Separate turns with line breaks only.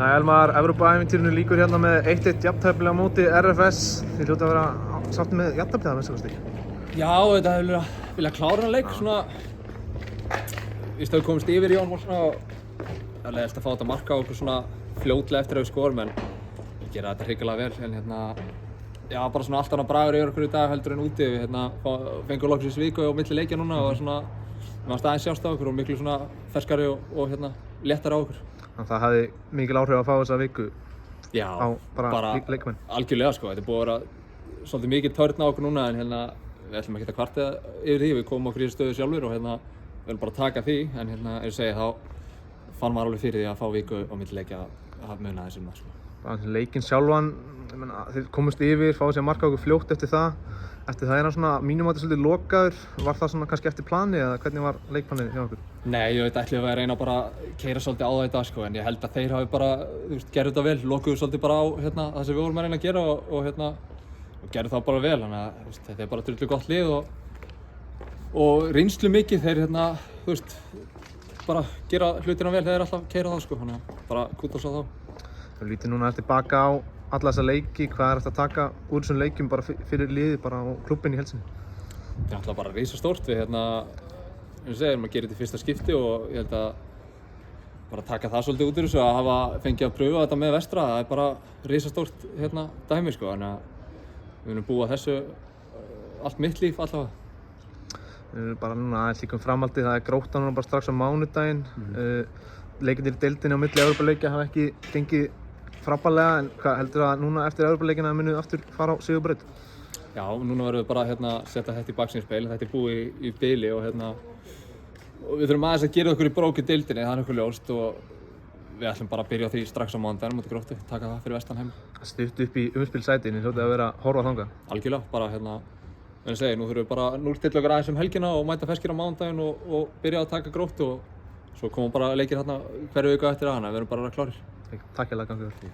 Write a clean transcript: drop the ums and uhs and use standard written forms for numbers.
Já, Elmar, Evrópuævintýrinu lýkur hérna með 1-1 jafntefli á móti RFS. Þið hljóta að vera sátt með jafnteflið að minnsta kosti.
Já, þetta hefur viljað klára hann leik svona. Víst að við komumst yfir í honum og svona það er leiðilegt að fá þetta marka á okkur svona fljótlega eftir að við skorum en við gera þetta hrikalega vel en já, bara svona allt annað bragur yfir okkur í dag heldur en úti. Við fengum loksins viku á milli leikja núna og svona við varst aðeins sjást á okkur og miklu svona ferskari og léttari á okkur.
Þannig að það hafði mikil áhrif að fá þessa viku
Já,
á bara leikmenn.
Algjörlega sko, þetta er búið að vera svolítið mikið törn á okkur núna en við ætlum ekki að kvarta yfir því, við komum okkur í stöðu sjálfur og við viljum bara taka því en eins og segja þá fann maður alveg fyrir því að fá viku á milli leikja að muna þessum það sko.
Leikinn sjálfan, þið komust yfir, fáðu sér marka okkur fljótt eftir það. Eftir það er hann svona mínum átti svolítið lokaður. Var það svona kannski eftir plani eða hvernig var leikplanið hjá okkur?
Nei, ég veit ætlum við að reyna bara að keyra svolítið á það í dag sko en ég held að þeir hafi bara, gerðu þetta vel, lokuðu svolítið bara á það sem við vorum að reyna að gera og gerðu það bara vel, þannig að þetta er bara drullu gott lið og reynslu mikið þeir bara gera hlutina vel þegar þeir alltaf keyra það sko, þannig að bara kútast á þá.
Við lítum núna tilbaka á alla þessa leiki, hvað er eftir að taka úr þessum leikjum bara fyrir liðið bara og klubbinn í heild sinni?
Þetta er náttúrulega bara risastórt, við maður gerir þetta í fyrsta skipti og ég held að bara taka það svolítið út úr þessu að hafa fengið að pröfa þetta með Vestra, það er bara risastórt dæmi sko, þannig að við erum búið að þessu allt mitt líf allavega.
Við erum bara núna aðeins líka framhaldið, það er Grótta núna bara strax á mánudaginn. Leikirnir í deildinni á milli Evrópuleikja hafa ekki gengið frábærlega, en hvað heldur að núna eftir Evrópuleikina munu aftur fara á sigurbraut?
Já, núna verðum við bara að setja þetta í baksýnisspegil, þetta er búið í bili og við þurfum aðeins að gera okkur í brók í deildinni, það er okkur ljóst og við ætlum bara að byrja á því strax á mánudaginn móti Gróttu, taka það fyrir vestan heim.
Það stutt upp í umspilsætin, þið hljótið að vera að horfa þangað?
Algjörlega, bara nú þurfum við bara að núllstilla okkur aðeins helgina og mæta ferskir á mánudaginn og byrja að taka Gróttu og svo komum bara leikir hverju viku eftir að hana, við erum bara klárir.
Takk hérlega, gangi vel.